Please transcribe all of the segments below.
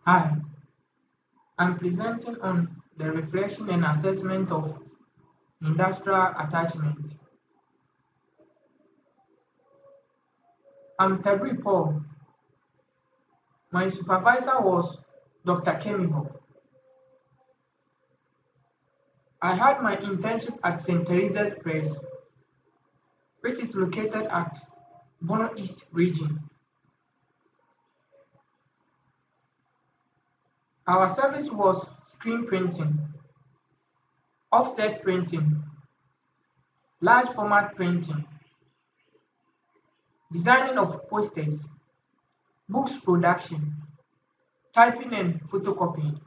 Hi, I'm presenting on the reflection and assessment of industrial attachment. I'm Tabri Paul. My supervisor was Dr. Kemiho. I had my internship at St. Teresa's Press, which is located at Bono East region. Our service was screen printing, offset printing, large format printing, designing of posters, books production, typing and photocopying.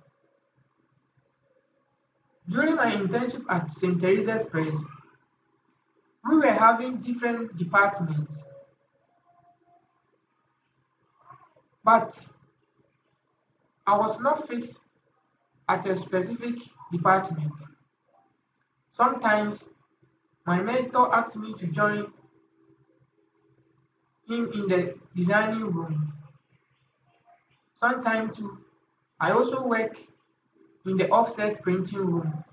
During my internship at St. Teresa's Press, we were having different departments, but I was not fixed at a specific department. Sometimes my mentor asked me to join him in the designing room. Sometimes too, I also work in the offset printing room.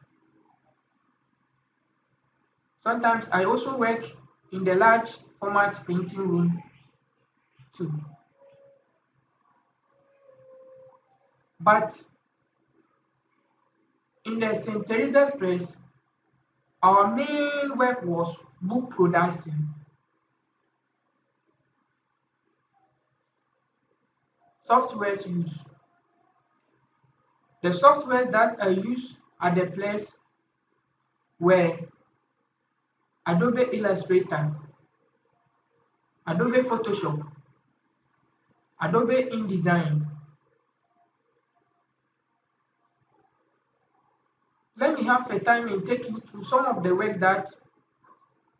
Sometimes I also work in the large format printing room too. But in the St. Teresa's Press, our main work was book production. Softwares used. The softwares that I used at the place were Adobe Illustrator, Adobe Photoshop, Adobe InDesign. Let me have a time and take you through some of the work that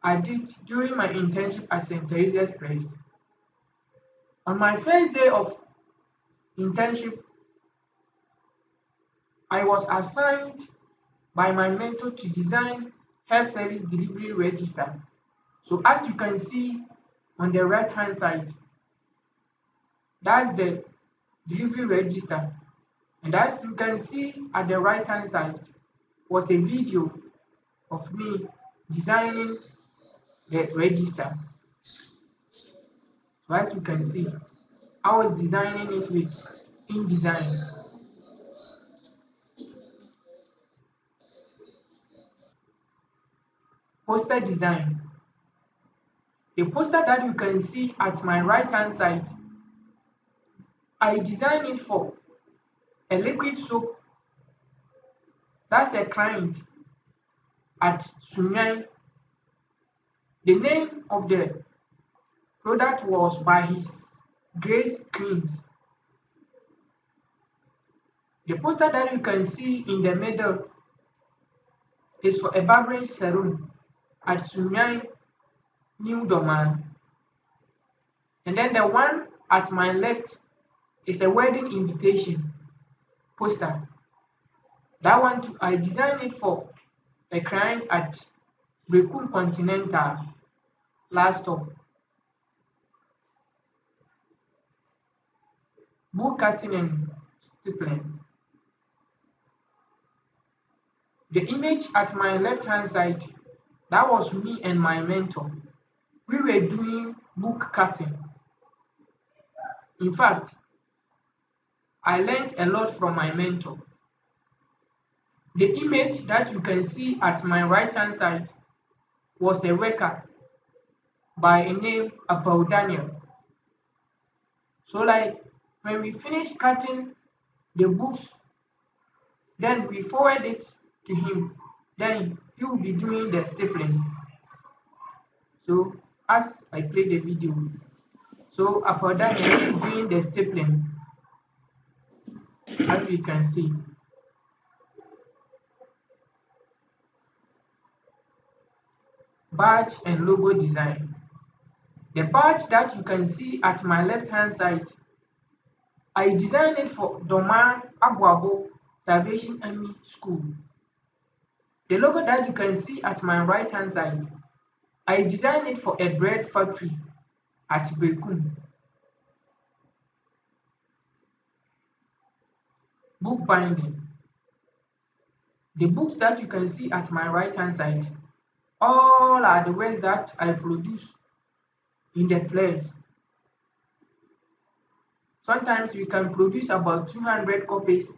I did during my internship at St. Teresa's Press. On my first day of internship, I was assigned by my mentor to design health service delivery register. So as you can see on the right hand side, that's the delivery register. And as you can see at the right hand side was a video of me designing the register. So as you can see, I was designing it with InDesign. Poster design. The poster that you can see at my right hand side, I designed it for a liquid soap. That's a client at Sunyan. The name of the product was by His Grace Creams. The poster that you can see in the middle is for a barbering salon at Sunyan, New Doman. And then the one at my left is a wedding invitation poster. That one too, I designed it for a client at Brekum Continental last stop. Book cutting and stippling. The image at my left hand side, that was me and my mentor. We were doing book cutting. In fact, I learned a lot from my mentor. The image that you can see at my right hand side was a worker by a name Abel Daniel. So like when we finish cutting the books, then we forward it to him. Then he will be doing the stapling. So as I play the video, so Abel Daniel is doing the stapling, as we can see. Badge and logo design. The badge that you can see at my left hand side, I designed it for Doma Abuabo Salvation Army School. The logo that you can see at my right hand side, I designed it for a bread factory at Brekum. book binding. The books that you can see at my right hand side, all are the works that I produce in the place. Sometimes we can produce about 200 copies.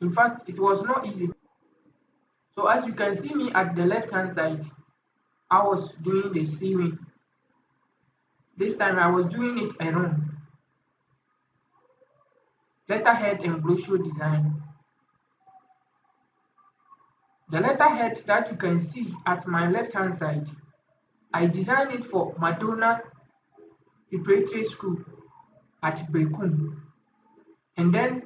In fact, it was not easy. So as you can see me at the left hand side, I was doing the sewing. This time I was doing it alone. Letterhead and brochure design. The letterhead that you can see at my left hand side, I designed it for Madonna Preparatory School at Bekum. And then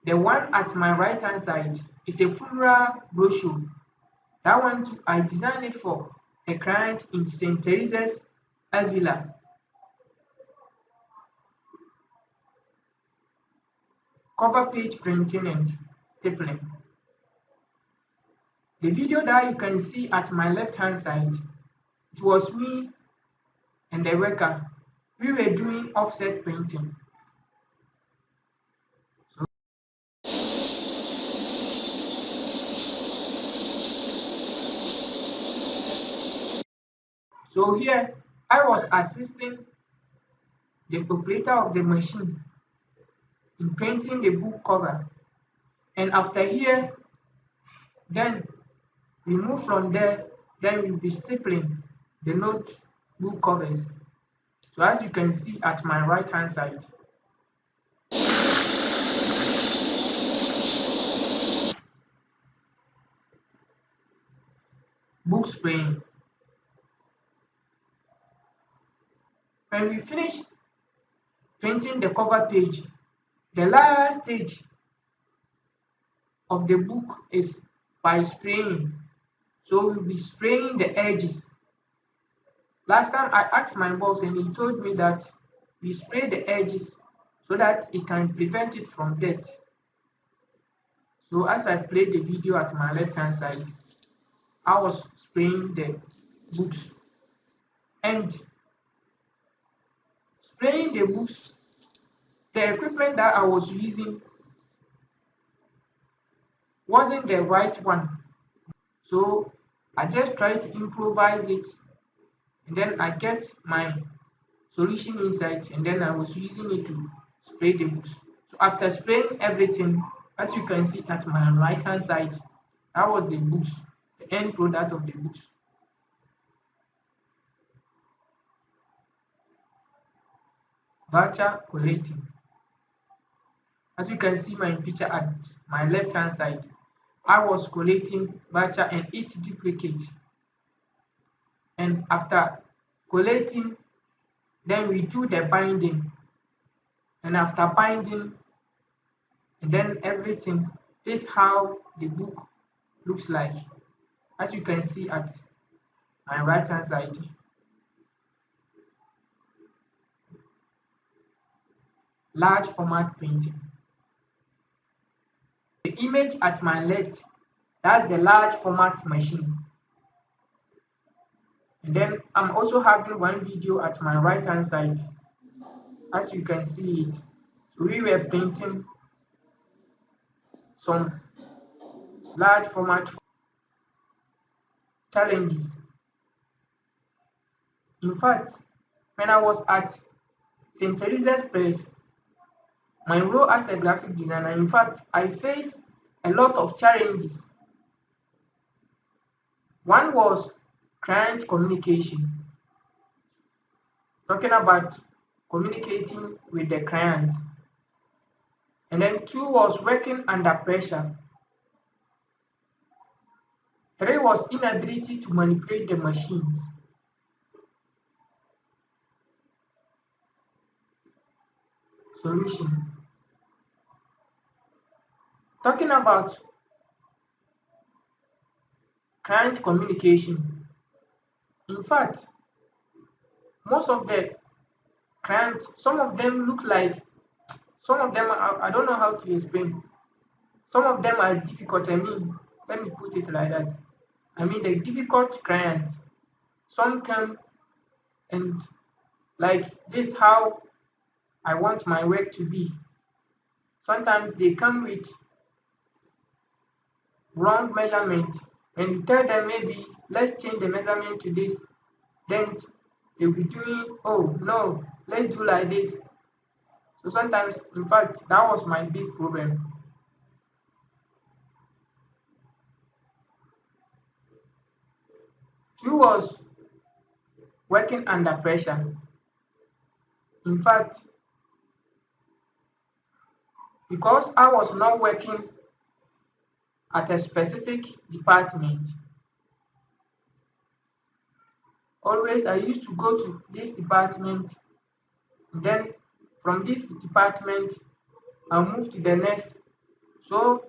the one at my right hand side is a funeral brochure. That one too, I designed it for a client in St. Teresa's Avila. Cover page printing and stapling. The video that you can see at my left hand side, it was me and the worker. We were doing offset printing. So here I was assisting the operator of the machine in painting the book cover. And after here, then we move from there, then we'll be stapling the notebook covers. So as you can see at my right hand side, book spraying. When we finish painting the cover page, the last stage of the book is by spraying. So we'll be spraying the edges. Last time I asked my boss and he told me that we spray the edges so that it can prevent it from death. So as I played the video at my left hand side, I was spraying the books. And spraying the books, the equipment that I was using wasn't the right one. So I just tried to improvise it, and then I get my solution inside, and then I was using it to spray the books. So after spraying everything, as you can see at my right hand side, that was the books, the end product of the books. Voucher collating. As you can see my picture at my left hand side, I was collating voucher and its duplicate. And after collating, then we do the binding. And after binding, and then everything, this is how the book looks like. As you can see at my right hand side. Large format printing. The image at my left, that's the large format machine. And then I'm also having one video at my right hand side. As you can see it, so we were printing some large format challenges. In fact, when I was at St. Teresa's Place, my role as a graphic designer, in fact, I faced a lot of challenges. One was client communication, talking about communicating with the client. And then 2 was working under pressure. 3 was inability to manipulate the machines. Solution. Talking about client communication. In fact, most of the clients, some of them look like, some of them, I don't know how to explain. Some of them are difficult. I mean, let me put it like that. I mean, the difficult clients, some come and like this, how I want my work to be. sometimes they come with wrong measurement. When you tell them maybe let's change the measurement to this, then they'll be doing, oh no, let's do like this. So sometimes, in fact, that was my big problem. Two was working under pressure. In fact, because I was not working at a specific department, always I used to go to this department, then from this department I'll move to the next. So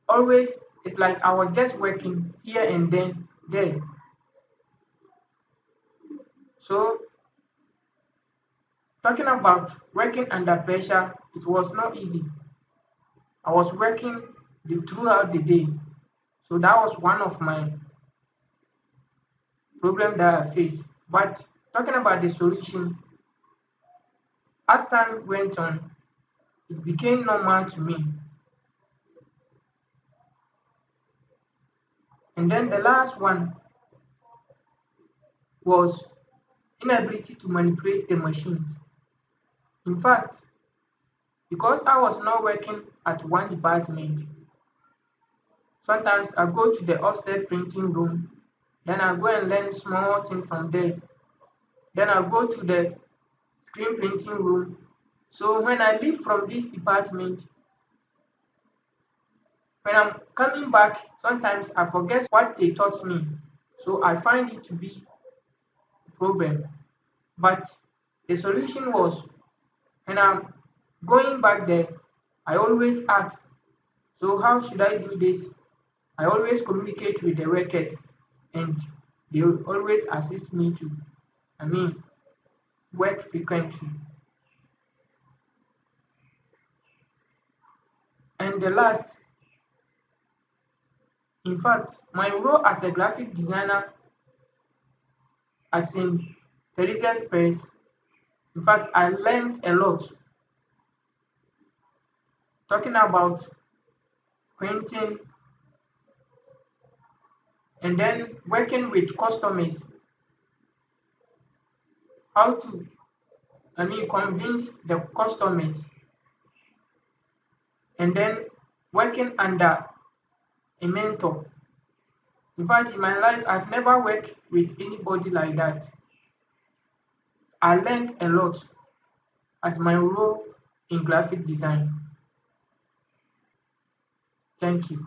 always it's like I was just working here and then there. So talking about working under pressure, it was not easy. I was working throughout the day. So that was one of my problems that I faced. But talking about the solution, as time went on, it became normal to me. And then the last one was inability to manipulate the machines. In fact, because I was not working at one department, sometimes I go to the offset printing room, then I go and learn small things from there. Then I go to the screen printing room. So when I leave from this department, when I'm coming back, sometimes I forget what they taught me. So I find it to be a problem. But the solution was when I'm going back there, I always ask, so how should I do this? I always communicate with the workers and they will always assist me to, I mean, work frequently. And the last, in fact, my role as a graphic designer as in Theresa's Press, in fact, I learned a lot talking about printing and then working with customers, how to, I mean, convince the customers, and then working under a mentor. In fact, in my life, I've never worked with anybody like that. I learned a lot as my role in graphic design. Thank you.